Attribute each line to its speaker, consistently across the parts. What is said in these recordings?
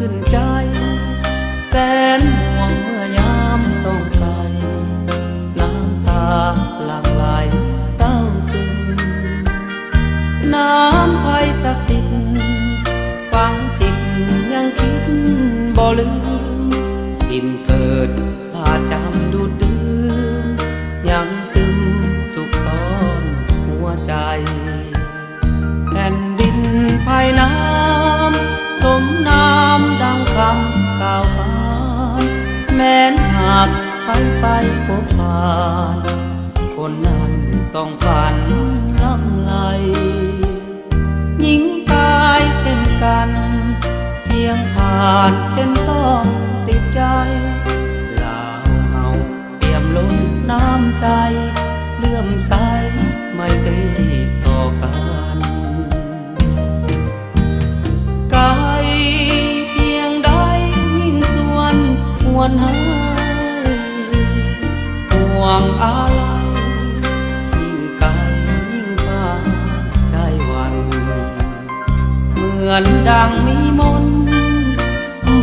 Speaker 1: ขึ้นใจแสนห่วงเมื่อยามต้องไกลน้ำตาหลั่งไหลเศร้าซึมน้ำไผ่ศักดิ์สิทธิ์ฝังจิตยังคิดบ่ลืมอิ่มเกิดพาจำดูดดื่มยังซึมสุขซ้อนหัวใจแผ่นดินภายน้ำสมน้ำดังคำกล่าวขานแม้นหากใครไปพบผ่านคนนั้นต้องฝันล้ำไหลหญิงตายเส้นกันเพียงผ่านเป็นต้องติดใจลาเฮาเตรียมล้นน้ำใจเลื่อมใสไมตรีต่อกันไกลเพียงใดยิ่งส่วนหวนหาห่วงอะไรยิ่งไกลยิ่งฟ้าใจหวั่นเหมือนดังมีมนต์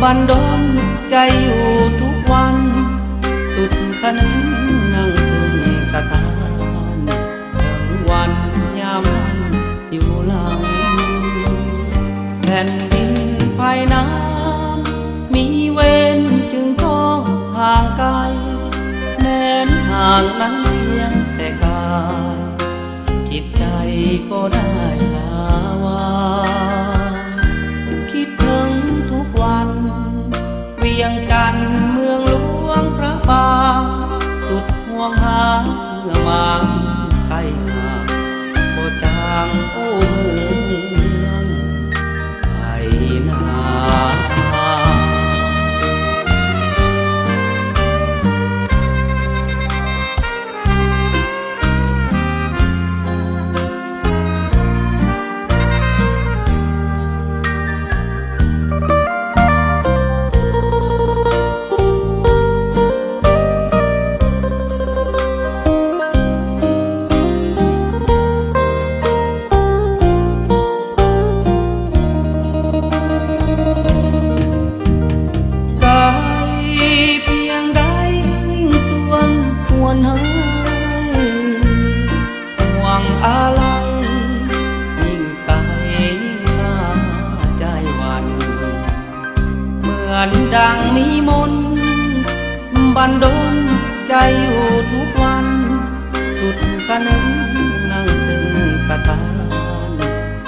Speaker 1: บันดลใจอยู่ทุกวันสุดขนึงนั่งซึ่งสถานถึงวันยามนั้นอยู่หลังแผ่นดินภายน้ำมีเวรจึงต้องห่างไกลแม้นห่างนั้นเพียงแต่กายจิตใจก็ได้ลาวางคิดถึงทุกวันเวียงจันทร์เมืองหลวงพระบางสุดห่วงหาเมื่อมาใกล้ห่างก็จางโอ้เมืองไทยนา ดังมีมนต์บันดลใจอยู่ทุกวันสุดกะนึงนั่งซึ่งสถาน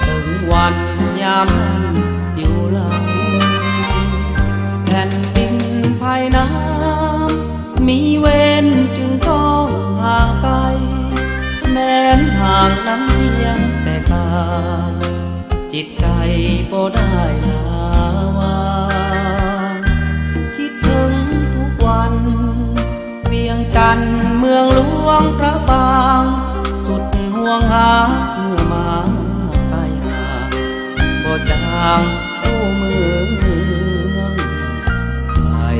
Speaker 1: ถึงวันยามนั้นอยู่หลังแผ่นดินภายน้ำมีเวรจึงต้องห่างไกลแม้นห่างน้ำเพียงแต่กายจิตใจบ่ได้ลาวางคิดถึงทุกวันเวียงจันทร์เมืองหลวงพระบางสุดห่วงหาเมื่อมาใกล้ห่างบ่จางโอ้เมืองไทย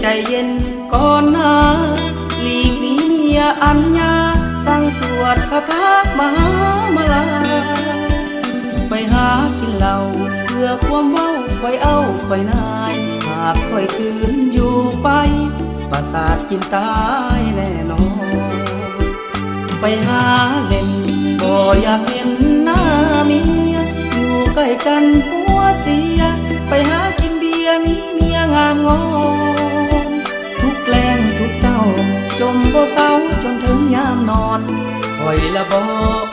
Speaker 1: ใจเย็นก่อนนะหลีกหนีเมียอัญญาสั่งสวดคาถามหามาลาไปหากินเหล้าเพื่อความเว้าคอยเอาคอยนายหากคอยคืนอยู่ไปประสาทกินตายแน่นอนไปหาเล่นบ่อยากเห็นหน้าเมียอยู่ใกล้กันหัวเสียไปหากินเบียร์นี้เมียงามงอนทุกแกล้งทุกเศร้าจมบ่เศร้าจนถึงยามนอนคอยละบ่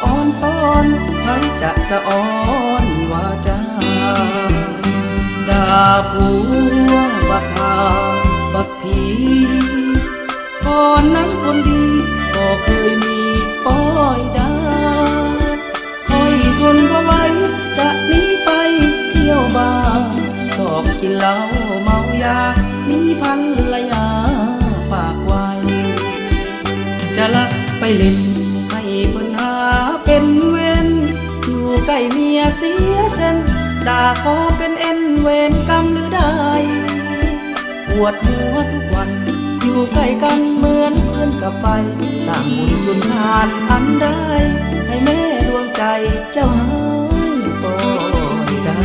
Speaker 1: อ่อนซ้อน รจะสะอ้อนวาจาด่าผัวบักทาบักผีก่อนนั้นคนดีก็เคยมีป้อยดาคอยทนบ่ไหวจะหนีไปเที่ยวบาร์สอบกินเหล้าเมายามีภรรยาฝากไว้จะลักไปเล่นให้เพิ่นหาเป็นเวรอยู่ใกล้เมียเสียเส้นด่าขอเป็นเอ็นเวรกรรมหรือได้ปวดหัวทุกวันอยู่ใกล้กันเหมือนเพื่อนกับไฟสร้างบุญสุนทานอันใดให้แม่ดวงใจเจ้าหายปล่อยได้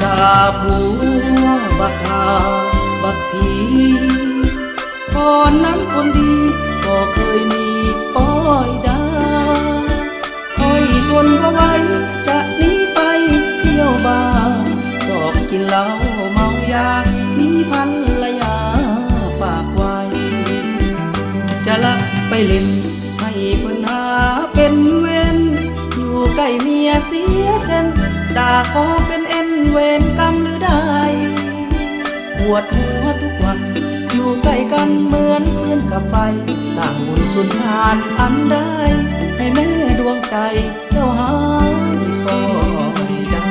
Speaker 1: ด่าผัวบักทาบักผีก่อนนั้นคนดีก็เคยมีป้อยดาคอยทนบ่ไหวจะหนีไปเที่ยวบาร์ชอบกินเหล้าเมายามีภรรยาฝากไว้จะลักไปเล่นให้เพิ่นหาเป็นเวรอยู่ใกล้เมียเสียเส้นด่าขอเป็นเอ็นเวรกรรมหรือได้ปวดหัวทุกวันอยู่ใกล้กันเหมือนฟืนกับไฟสร้างบุญสุนทานอันใดให้แม่ดวงใจเจ้าหายปล่อยได้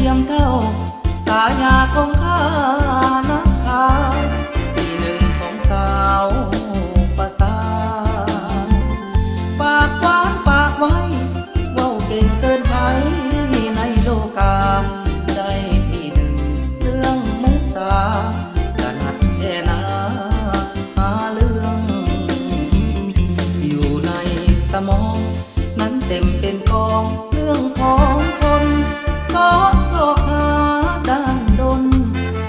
Speaker 1: ยมเท่าสายาของข้านักข่าวที่หนึ่งของสาวประสาปากหวานปากไว้เว้าเก่งเกินไปในโลกาได้ที่หนึ่งเรื่องมุสาถนัดแค่นาหาเรื่องอยู่ในสมองนั้นเต็มเป็นกองเรื่องของคนซอกซอกหาด้านดน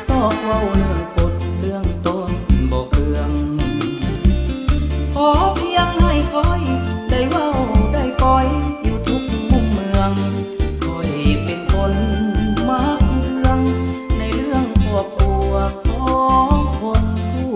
Speaker 1: ซอกเว้าเรื่องคนเรื่องต้นบ่เครื่องขอเพียงให้คอยได้เว้าได้ปล่อยอยู่ทุกมุมเมืองคอยเป็นคนมักเรื่องในเรื่องครอบครัวของคนผู้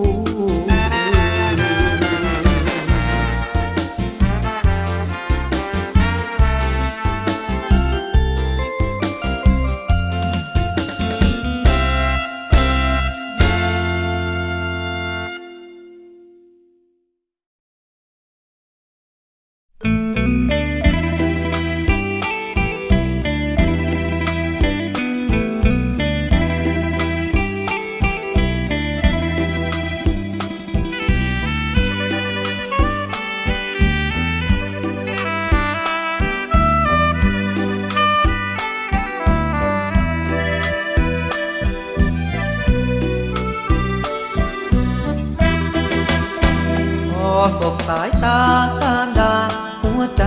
Speaker 1: สบสายตาการด่าหัวใจ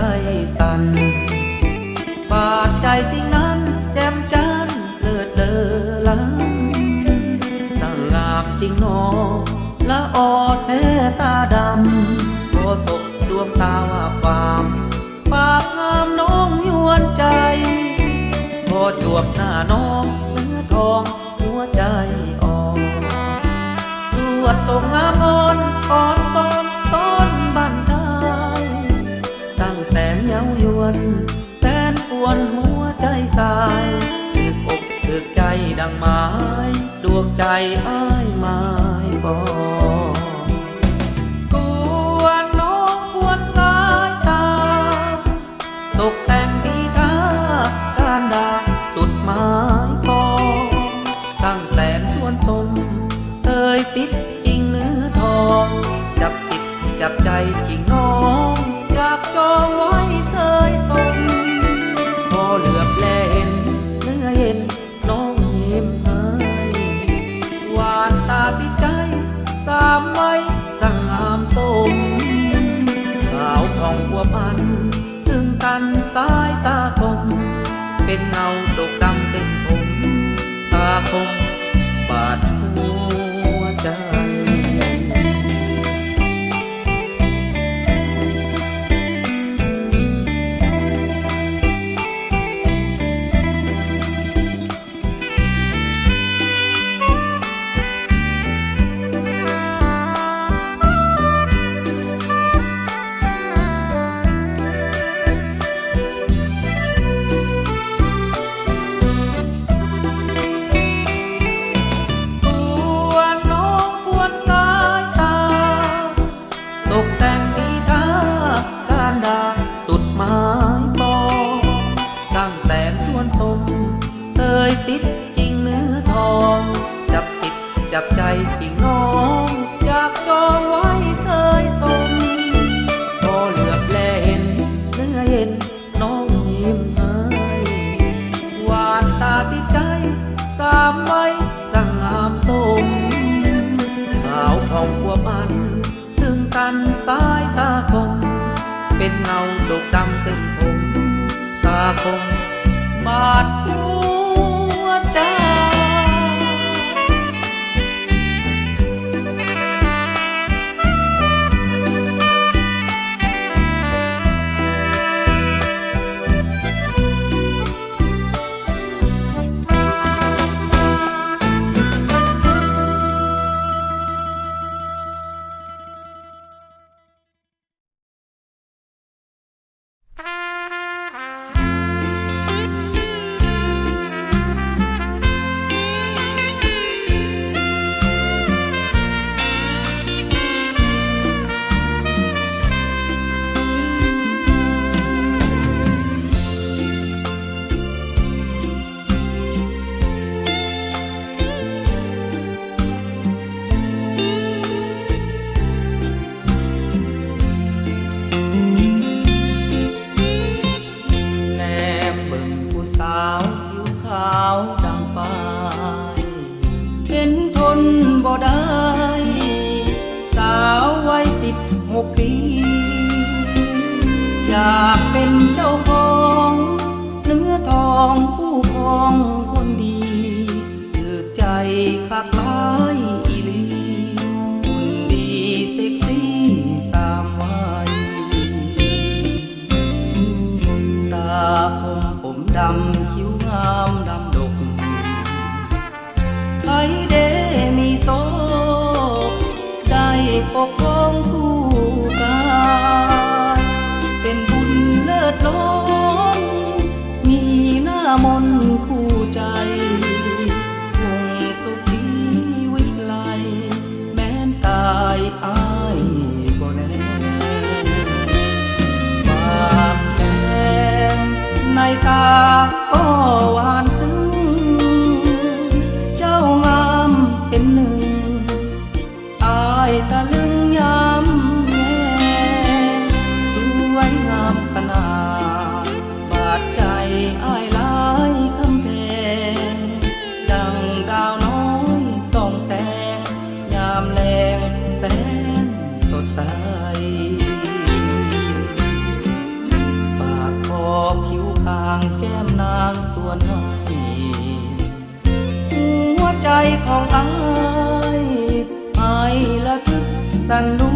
Speaker 1: สั่นบาดใจที่นั้นแจ่มจันทร์เลิศเลอล้ำตั้งงามจริงหนอละออแท้ตาดำโอศกดวงตาว่าความปากงามน้องยวนใจพอจวบหน้าน้องเนื้อทองหัวใจอ่อนสวดส่งงามอ่อนอ่อนซ้อนต้นบันทายตั้งแสนเย้ายวนแสนปวนหัวใจสายถึกอกถึกใจดังไม้ดวงใจอ้ายไม้ปอกวนน้องกวนสายตาตกแต่งที่ท่าการดาสุดไม้ปอตั้งแสนชวนสมเตยติดจริงเนื้อทองจับจิตจับใจจริงน้องอยากจองไว้เสยสมพอเหลือบแลเห็นเนื้อเย็นน้องยิ้มให้หวานตาติดใจสามไว้สั่งงามสมขาวผ่องบัวพันถึงกันสายตาคมเป็นเงาดกดำเป็นผมตาคมบาดหัวใจตกแต่งที่ท่าการดาสุดไม้ปอตั้งแสนชวนสมเตยติดจริงเนื้อทองจับจิตจับใจจริงน้องอยากจองไว้เสยสมพอเหลือบแลเห็นเนื้อเย็นน้องยิ้มให้หวานตาติดใจสามไว้สั่งงามสมขาวผ่องบัวพันถึงกันสายตาคมเป็นเงาดกดำเส้นผมตาคมบาดหัวใจ
Speaker 2: เ
Speaker 1: าวดังฟ้าเห็นทนบ่ได้สาววัย16 ปีอยากเป็นเจ้าของเนื้อทองผู้ครองคนดีถือใจคักหลายอีหลีหุ่นดีเซ็กซี่สามวัยตาคมผมดำคิ้วงามดำดกใครเด้มีโซได้ปกครองคู่กายเป็นบุญเลิศล้นมีหน้ามนต์คู่ใจคงสุขีวิไลแม้นตายอ้ายบ่แน่ปากแดงในตาก็หวานซึ้งเจ้างามเป็นหนึ่งอายตะลึงยามแย่สวยงามขนาดบาดใจอ้ายหลายคำแพงดังดาวน้อยส่องแสงยามแลงแสนสดใสปากคอคิ้วคางแก้มนางส่วนให้หัวใจของอ้ายให้ละทึกสั่นรั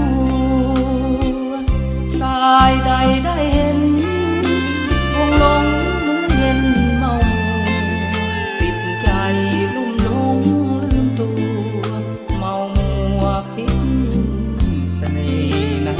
Speaker 1: วสายใดได้เห็นคงหลงเหมือนเย็นเมาปิดใจลุ่มหลงลืมตัวเมามัวพิษเสน่ห์นา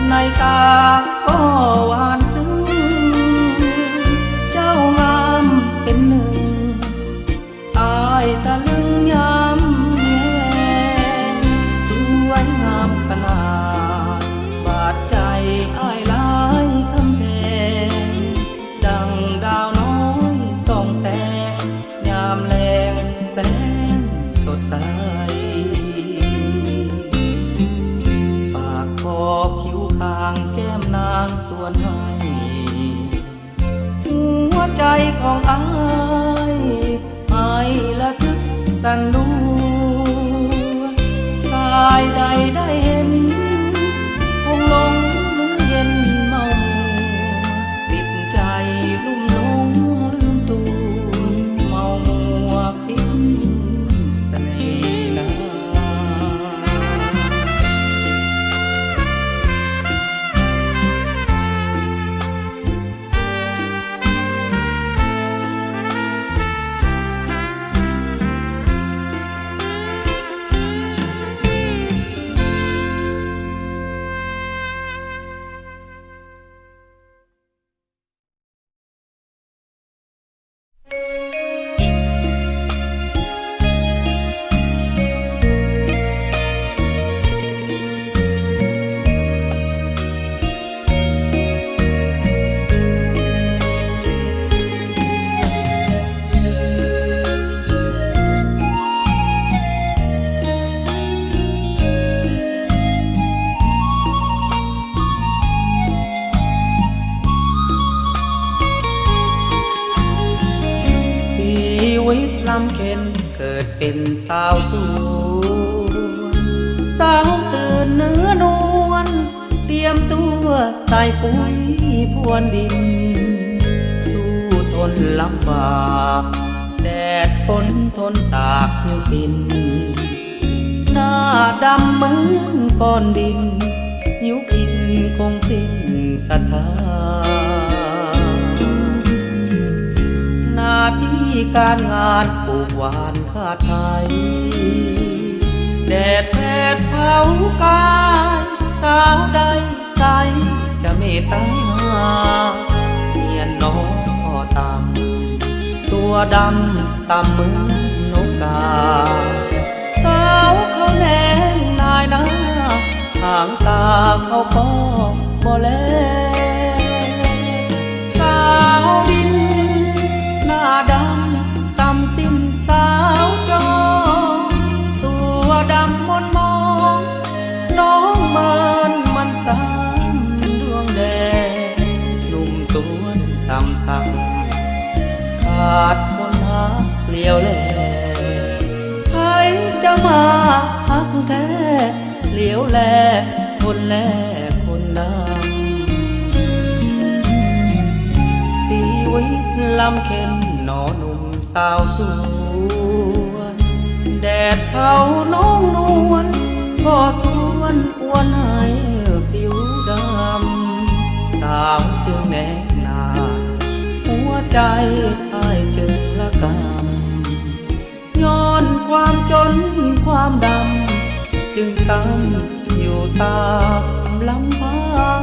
Speaker 1: ในตาก็หวานซึ้งเจ้างามเป็นหนึ่งอายตะลึงยามแย่สวยงามขนาดบาดใจอ้ายหลายคำแพงดังดาวน้อยส่องแสงยามแลงแสนสดใสปากคอคิ้วคางแก้มนางส่วนให้หัวใจของอ้ายให้ละทึกสั่นรัวสายใดได้เห็นคงหลงหรือเย็นเมาติดใจลุ่มหลงลืมตัวเมามัวพิษเสน่ห์นาลำเค็นเกิดเป็นสาวสวยสาวตื่นเนื้อนวลเตรียมตัวใส่ปุ๋ยพรวนดินสู้ทนลำบากแดดฝนทนตากหิวกินหน้าดำเหมือนก้อนดินหิวกินคงสิ้นศรัทธาหน้าที่การงานปลูกหวานข้าไทยแดดแผดเผากายสาวใดใสจะเมตตาเมียน้อง ดำตามมือนกกาสาวเขาแนงนายนะห่างตาเขาก็บ่แลสาวดินหน้าดำตำสิ้นสาวจอตัวดำมนมองน้องเมินมันสามดวงแดงหนุ่มสวนตำสักขาดคนรักเลี้ยวแลใครจะมาหักแท้เลี้ยวแลคนแลคนดำชีวิตลำเค็นหนอหนุ่มสาวสวนแดดเผาน้องนวลพ่อสวนอ้วนให้ผิวดำสาวจึงแนกหนาหัวใจอ้ายจึงละกำย้อนความจนความดำจึงซ้ำอยู่ตามลำพัง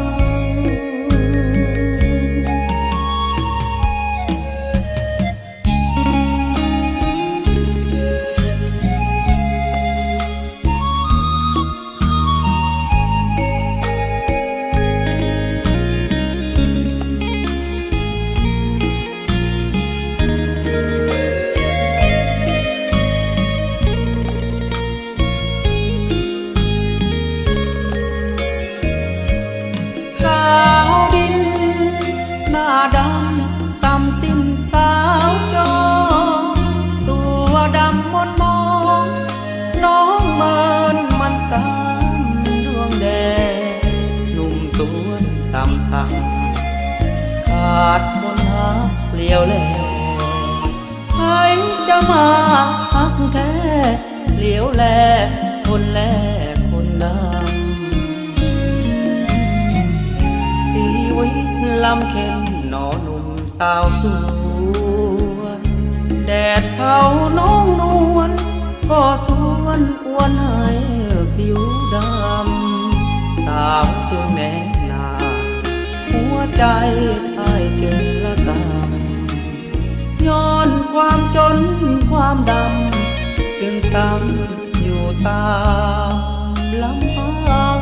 Speaker 1: ดำตำสิ้นสาวจอตัวดำมนมองน้องเมินมันสามดวงแดงหนุ่มสวนตำสักขาดคนหักเลี้ยวแลใครจะมาหักแท้เลี้ยวแลคนแลคนดำชีวิตลำเค็นหนอหนุ่มสาวสวนแดดเผาน้องนวลก็สวนอ้วนให้ผิวดำสาวจึงแนกหนาหัวใจอ้ายจึงละกำย้อนความจนความดำจึงซ้ำอยู่ตามลำพัง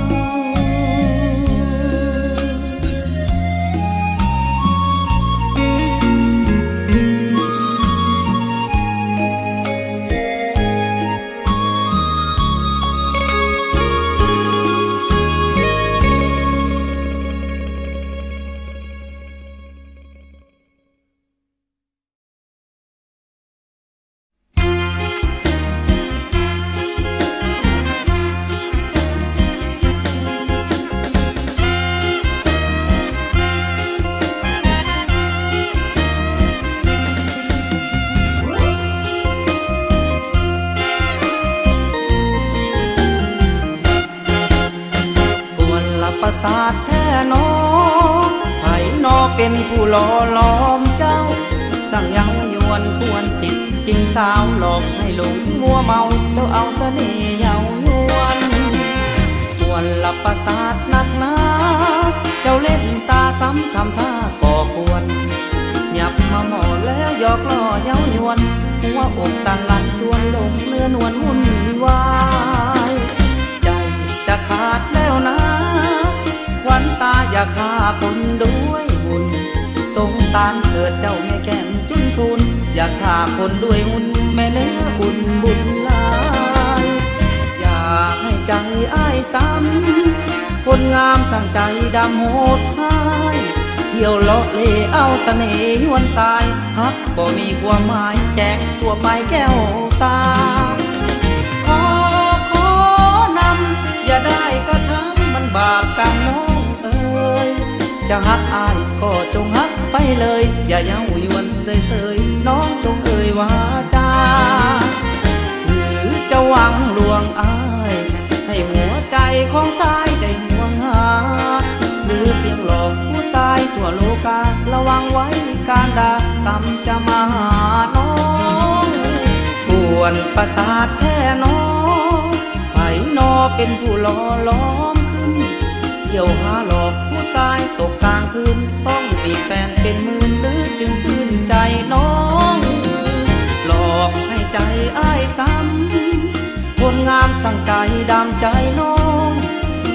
Speaker 1: ประสาทแท้นอไผนอเป็นผู้หล่อล้อมเจ้าสั่งเย้ายวนทวนจิตจริงสาวหลอกให้หลงมัวเมาเจ้าเอาเสน่ห์เย้ายวนชวนหลับประสาทนักหนาเจ้าเล่นตาซ้ำทำท่าก่อควรหยับมาหมอแล้วหยอกล่อเย้ายวนหัวอกตันลันจวนลงเนื้อนวลวุ่นวายใจจะขาดแล้วนะควันตาอย่าฆ่าคนด้วยบุญสงสารเกิดเจ้าแม่แก้มจุนทุนอย่าฆ่าคนด้วยหุ่นแม่เนื้ออุ่นบุญลายอย่าให้ใจอ้ายซ้ำคนงามสั่งใจดำโหดหายเที่ยวเลาะเล่เอาเสน่ห์ยวนสายฮักบ่มีความหมายแจกตัวไปแก้วตาขอนำอย่าได้กระทำมันบาปกรรมน้องจะฮักอายก็จงฮักไปเลยอย่าเย้ายวนเสยๆน้องจงเอ่ยวาจาหรือจะหวังลวงอายให้หัวใจของชายได้ห่วงหาหรือเพียงหลอกผู้ชายทั่วโลการะวังไว้การด่ากรรมจะมาหาน้องปวนประสาทแท้น้องไผนอเป็นผู้หล่อล้อมขึ้นเที่ยวหาหลอกผู้ชายตกกลางคืนต้องมีแฟนเป็นหมื่นหรือจึงซื่นใจน้อง ดำใจน้อง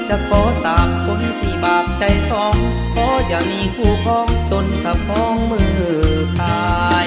Speaker 1: จะขอตามคนที่บาปใจสองขออย่ามีคู่ครองจนตะพองมือตาย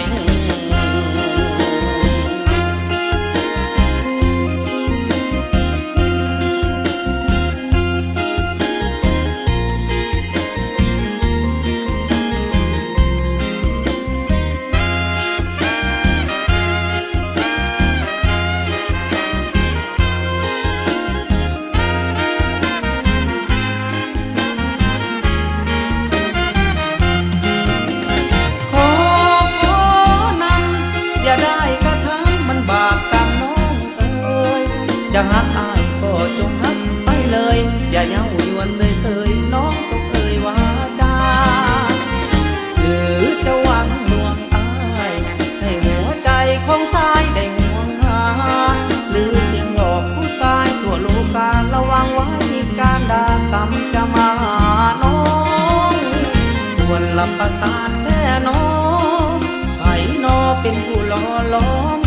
Speaker 1: จะหักอายก็จงหักไปเลยอย่าเย้ายวนเสยน้องต้องเอ่ยว่าจาหรือจะหวังลวงอายให้หัวใจของชายได้ห่วงหาหรือเพียงหลอกผู้ชายทั่วโลการะวังไว้การด่ากรรมจะมาหาน้องควรหลับตาตาแท้น้องไผ่นอเป็นผู้หล่อล้อม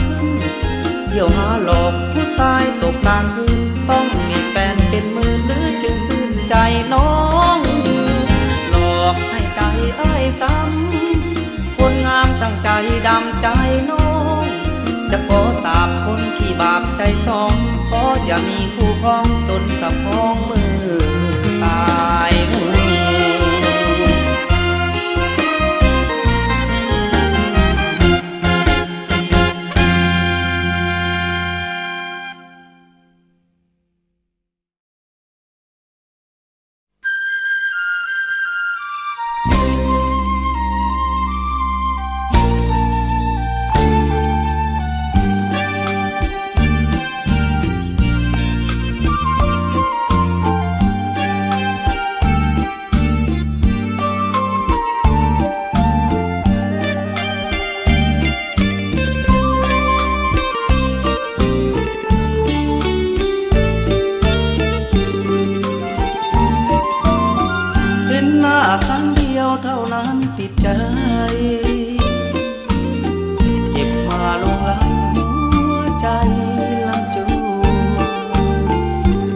Speaker 1: เที่ยวหาหลอกผู้ชายตกกลางคืนต้องมีแฟนเป็นมือหรือจึงซื่นใจน้องหลอกให้ใจอ้ายซ้ำคนงามตั้งใจดำใจน้องจะขอตามคนที่บาปใจสองขออย่ามีคู่ครองจนกับพ้องมือตายครั้งเดียวเท่านั้นติดใจเจ็บมาลงไหลหัวใจลังจู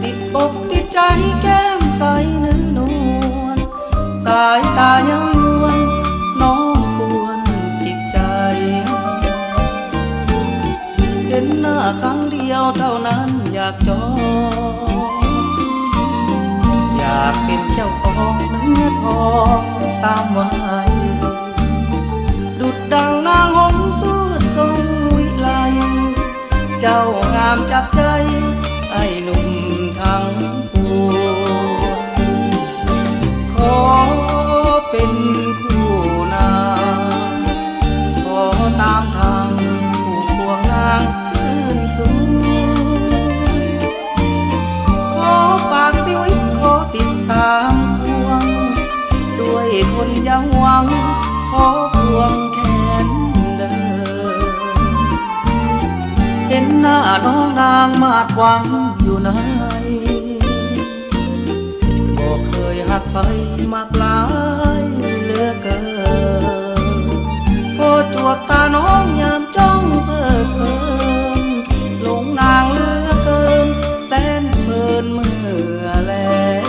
Speaker 1: ติดอกติดใจแก้มใสเนื้อนวลสายตาเย้ายวนน้องควรติดใจเห็นหน้าครั้งเดียวเท่านั้นอยากจองอยากเป็นเจ้าของเนื้อทองตามวัยดุจดังนางหงส์สวดทรงวิไลเจ้างามจับใจไอ้หนุ่มทั้งปวงขอเป็นคู่นางขอตามทางผู้ควงนางซื่นสูงขอฝากชีวิตขอติดตามพวงด้วยคนยังหวังขอควงแขนเดินเห็นหน้าน้องนางมาดหวังอยู่ไหนบอกเคยหักไปมากหลายเหลือเกินพอจวบตาน้องยามจ้องเพิดเพลินหลงนางเหลือเกินแสนเพลินเมื่อแล้ว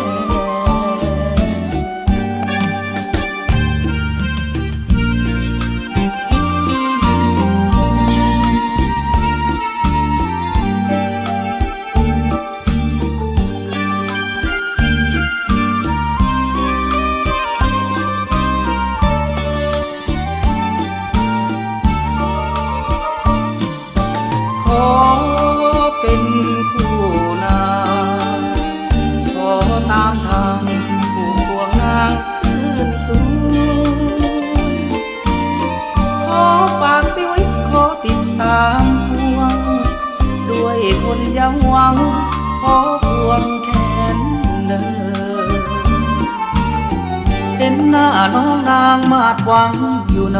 Speaker 1: ขอเป็นคู่นางขอตามทางผู้ควงนางซื่นสูงขอฝากชีวิตขอติดตามพวงด้วยคนยังหวังขอควงแขนเดินเห็นหน้าน้องนางมาดหวังอยู่ไหน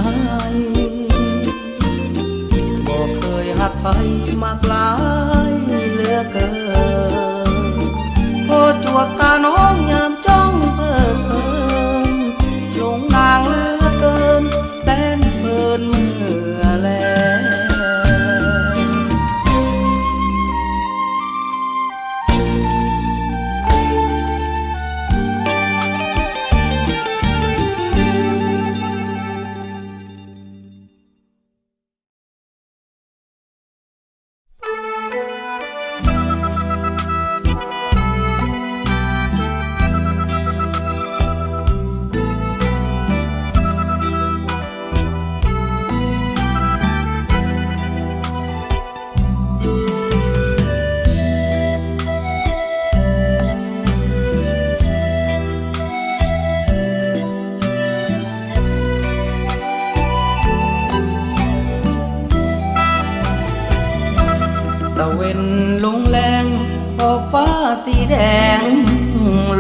Speaker 1: บอกเคยหักไปมากหลายเหลือเกินพอจวบตาน้องยามจ้องเพิดเพลินหลงนางเหลือเกินแสนเพลินเมื่อแล้ว ตะเวนลงแรงขอบฟ้าสีแดง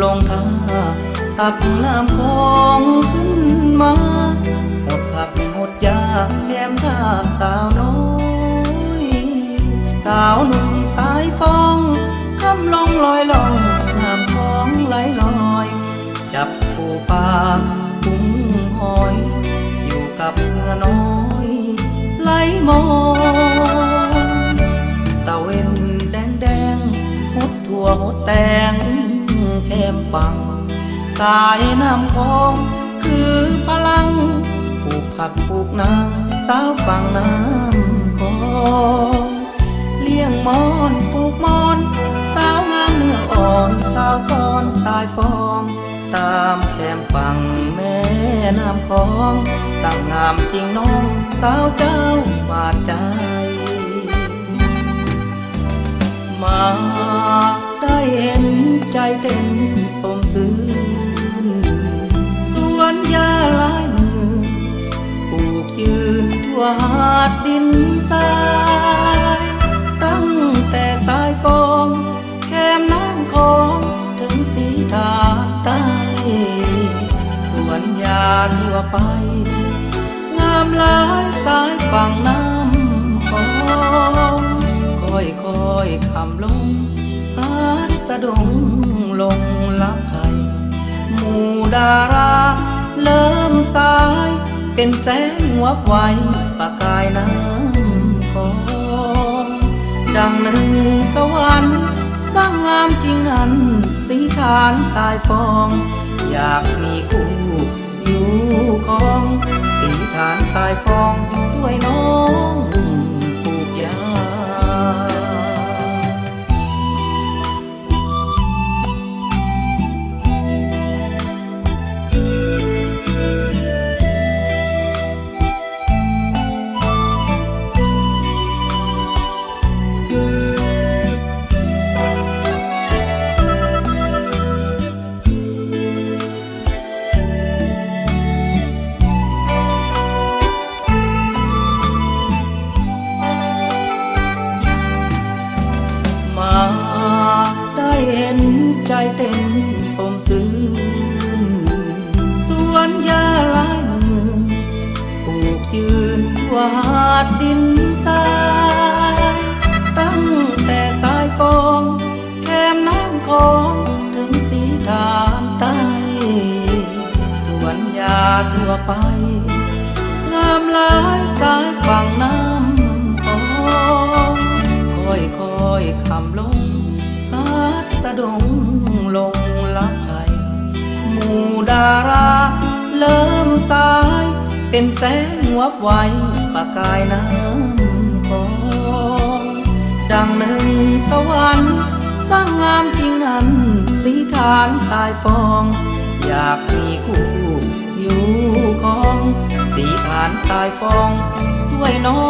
Speaker 1: ลงท่าตักน้ำคองขึ้นมาหดผักหดยาแถมท่าสาวน้อยสาวหนุ่มสายฟองคำลงลอยล่องน้ำคลองไหลลอยจับปูปลากุ้งหอยอยู่กับเมื่อน้อยไหลมองตะเวนแดงแดงหดทั่วหดแตงแคมฟังสายน้ำคลองคือพลังปลูกผักปลูกนางสาวฝั่งน้ำคลองเลี้ยงมอนปลูกมอนสาวงามเนื้ออ่อนสาวซ้อนสายฟองตามแคมฝั่งแม่น้ำคลองสาวงามจริงน้องสาวเจ้าบาดใจมาได้เห็นใจเต้นสมซื่นสวนยาหลายมือปลูกยืนทั่วหาดดินทรายตั้งแต่สายฟองแคมน้ำคลองถึงสีทานใต้สวนยาทั่วไปงามหลายสายฝั่งน้ำคลองค่อยคำลงหาดสะดงลงลับไข่หมู่ดาราเริ่มสายเป็นแสงวับไวประกายน้ำคลองดังหนึ่งสวรรค์สร้างงามจริงอันสีฐานสายฟองอยากมีคู่อยู่ของสีฐานสายฟองสวยน้องปลูกยาใจเต้นสมซื่นสวนยาหลายมือปลูกยืนทั่วหาดดินทรายตั้งแต่สายฟองแคมน้ำคลองถึงสีทานใต้สวนยาทั่วไปงามหลายสายฝั่งน้ำคลองค่อยคำลงหาดสะดงลงลับไข่หมู่ดาราเริ่มสายเป็นแสงวับไวประกายน้ำคลองดังหนึ่งสวรรค์สร้างงามจริงอันสีฐานสายฟองอยากมีคู่อยู่ของสีฐานสายฟองสวยน้อ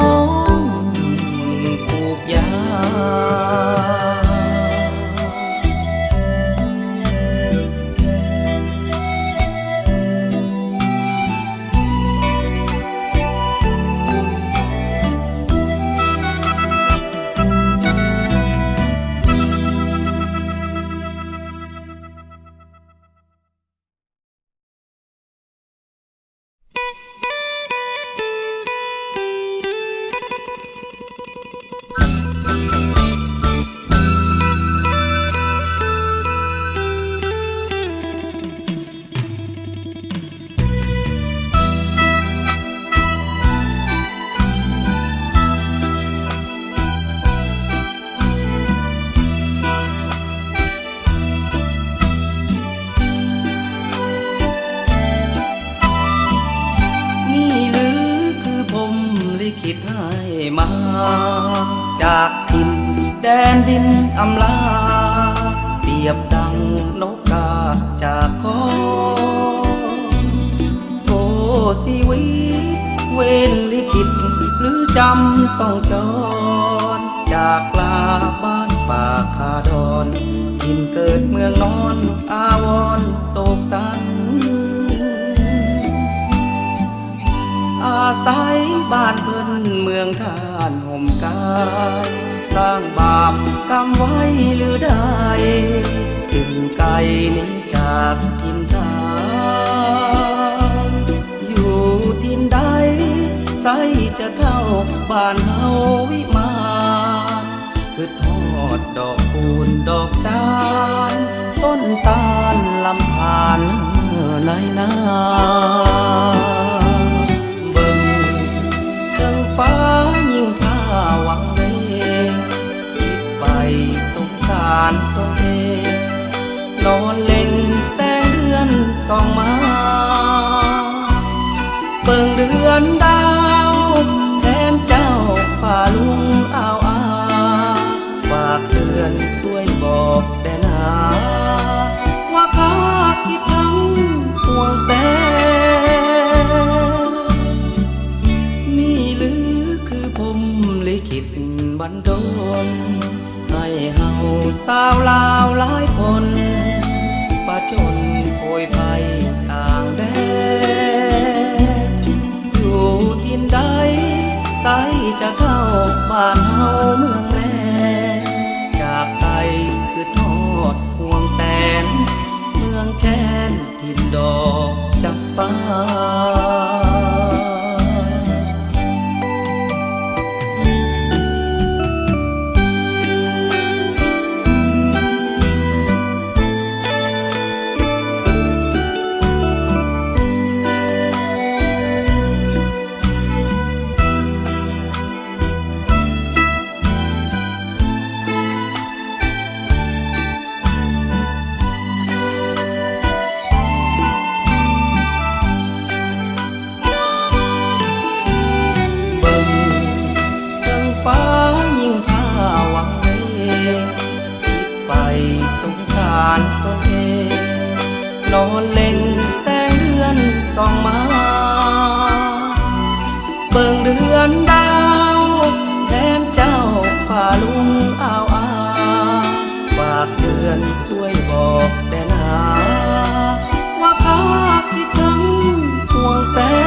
Speaker 1: งปลูกยาคิดให้มาจากถิ่นแดนดินอำลาเปรียบดังนกกาจากคอโอ้ชีวิตเวรลิขิตหรือจำต้องจรจากลาบ้านป่าคาดอนถิ่นเกิดเมืองนอนอาวรณ์โศกสันอาศัยบ้านเพิ่นเมืองท่านห่มกายส สร้างบาปกรรมไว้หรือใดจึงไกลหนีจากทินทานอยู่ทินใดใสจะเท่าบ้านเฮาวิมานคือทอดดอกคูณดอกจานต้นตาลลำธารในนาเบิ่งเทิงฟ้ายิ่งท่าหวังเวคิดไปสงสารตัวเองนอนเล็งแสงเดือนส่องมาเบิ่งเดือนดาวแทนเจ้าป่าลุงอ้าวอาฝากเดือนช่วยบอกแต่นาว่าข้าคิดทั้งห่วงแสนนี่หรือคือผมลิขิตบันดลให้เฮาสาวลาวหลายคนป่าจนโผยภัยต่างแดนอยู่ที่ใดใสจะเข้าบ้านเฮาเมืองแม่จากไทยคือทอดห่วงแสนเมืองแค้นทินดอกจำปาฟ้ายิ่งท่าหวังเวคิดไปสงสารตัวเองนอนเล็งแสงเดือนส่องมาเบิ่งเดือนดาวแทนเจ้าป่าลุงอ้าวอาฝากเดือนช่วยบอกแต่นาว่าข้าคิดทั้งห่วงแสน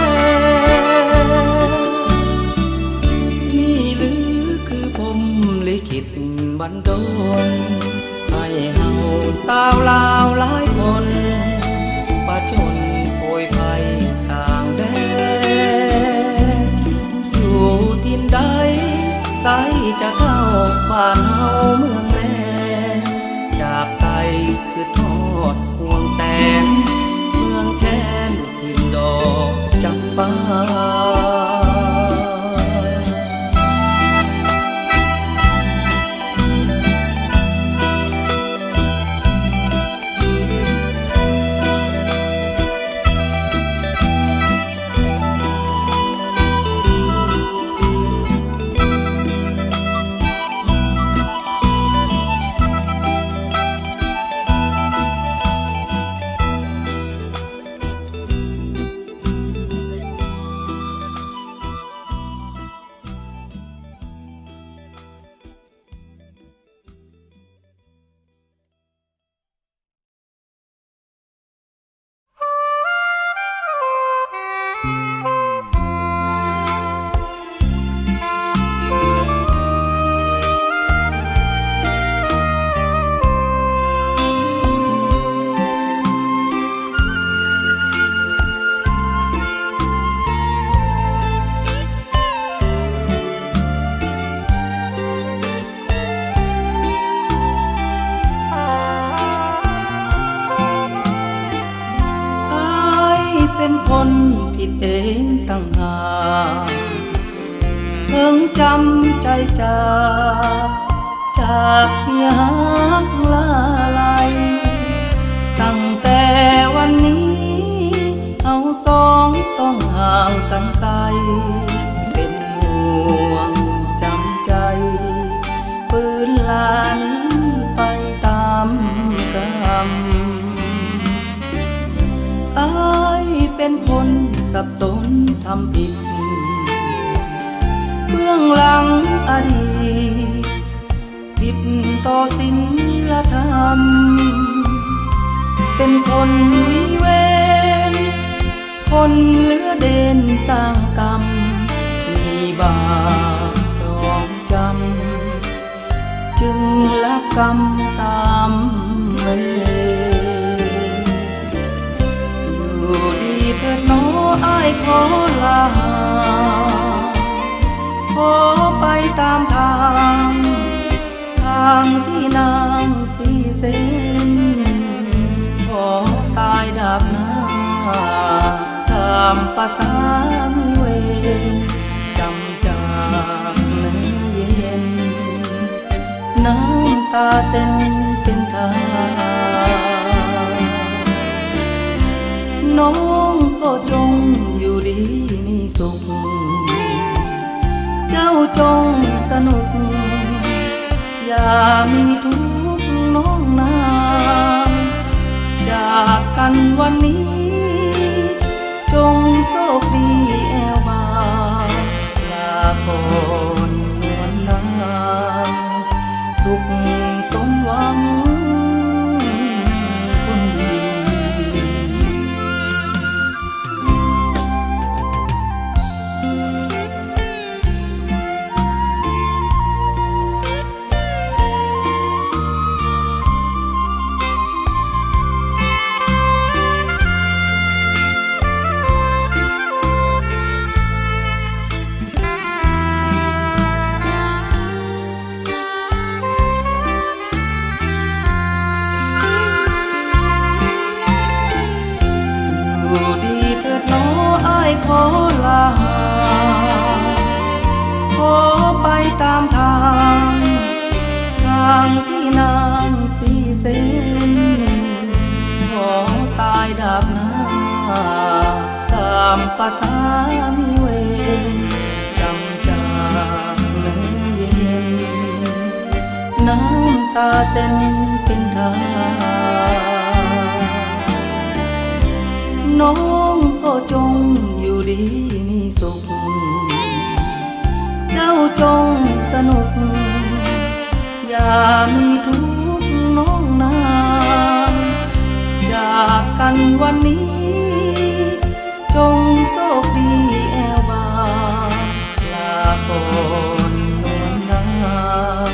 Speaker 1: นี่หรือคือผมลิขิตบันดลให้เฮาสาวลาวหลายคนป่าจนโผยภัยต่างแดนอยู่ที่ใดใสจะเข้าบ้านเฮาเมืองแม่จากไทยคือทอดห่วงแสนเมืองแค้นทินดอกจำปาเป็นคนผิดเองตั้งหากเพิ่งจำใจจากเมียฮักลาลายตั้งแต่วันนี้เอาสองต้องห่างกันไกลเป็นห่วงจำใจฝืนลานี้ไปตามกรรมอ้ายเป็นคนสับสนทำผิดเบื้องหลังอดีตผิดต่อศีลธรรมเป็นคนวิเวณคนเหลือเด่นสร้างกรรมมีบาปจองจ กรรมตามเวรอยู่ดีเถิดน้ออ้ายขอลาขอไปตามทางที่นางสีเส้นขอตายดาบหน้าตามภาษามีเวรจำจากเนื้อเย็นน้ำตาเส้นเป็นทางน้องก็จงอยู่ดีมีสุขเจ้าจงสนุกอย่ามีทุกข์น้องนางจากกันวันนี้จงโชคดีแอวบางลาก่อนนวลนางสุขสมหวังคนดีขอลาขอไปตามทางที่นางสีเส้นขอตายดาบหน้าตามภาษามีเวรจำจากเนื้อเย็นน้ำตาเส้นเป็นทางน้องก็จงอยู่ดีมีสุขเจ้าจงสนุกอย่ามีทุกข์น้องนางจากกันวันนี้จงโชคดีแอวบางลาก่อนนวลนาง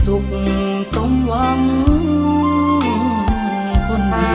Speaker 1: สุขสมหวังคนดี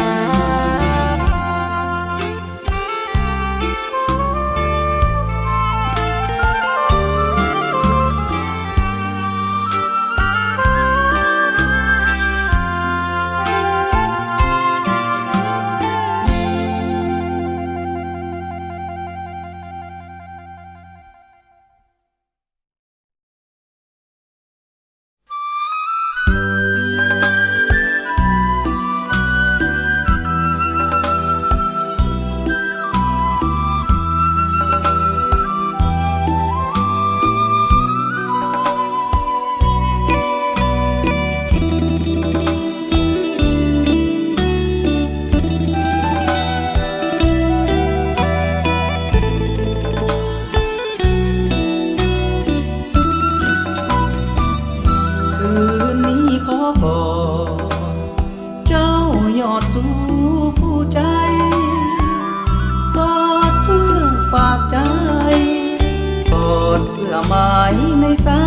Speaker 1: หมายในสา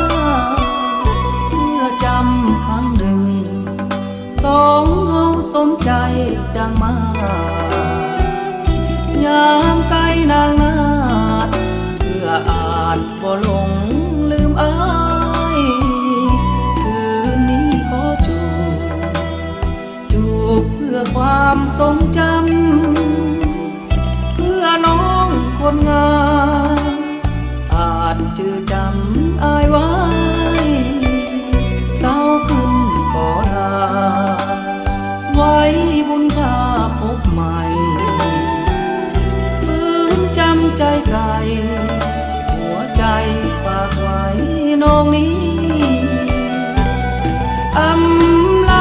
Speaker 1: ยเพื่อจำครั้งหนึ่งสองเฮาสมใจดังมายามไกลนางนาดเพื่ออาจบ่หลงลืมอายคืนนี้ขอจูบเพื่อความทรงจำเพื่อน้องคนงามอาจจือจำอายไว้เศร้าขึ้นขอลาไว้บุญพาพบใหม่ฝืนจำใจไกลหัวใจฝากไว้น้องนี้อำล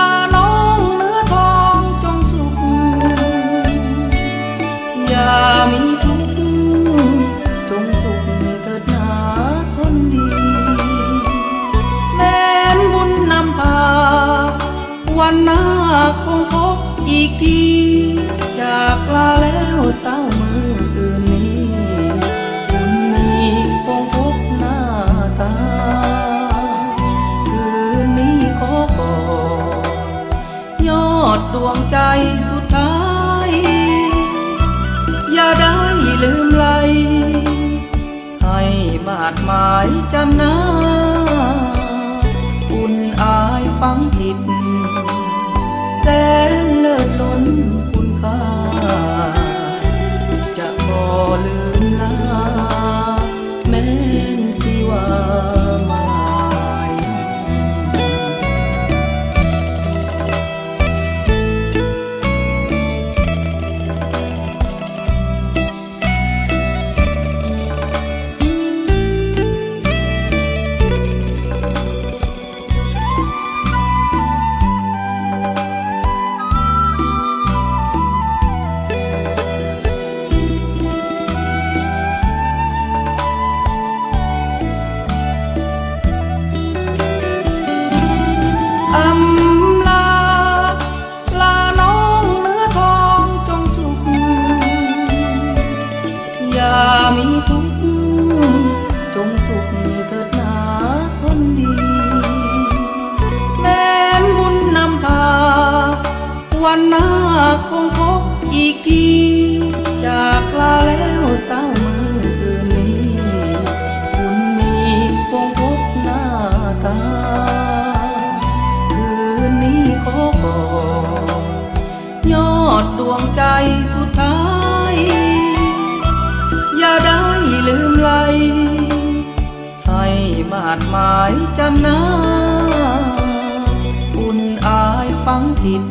Speaker 1: าน้องเนื้อทองจงสุขอย่ามี หมายจำนาอุ่นอายฝังจิตแสนเลิศล้นคุณค่าจะบ่ลืมลาแม้นสิว่าหมายอำลาลาน้องเนื้อทองจงสุขอย่ามีทุกข์จงสุขเถิดหนาคนดีแม้นบุญนำพาวันหน้าคงพบอีกทีจากลาแล้วเศร้ามืออื่นนี้คุณมีคงพบหน้าตาขอยอดดวงใจสุดท้ายอย่าได้ลืมไหลให้บาดหมายจำนาอุ่นอายฝังจิต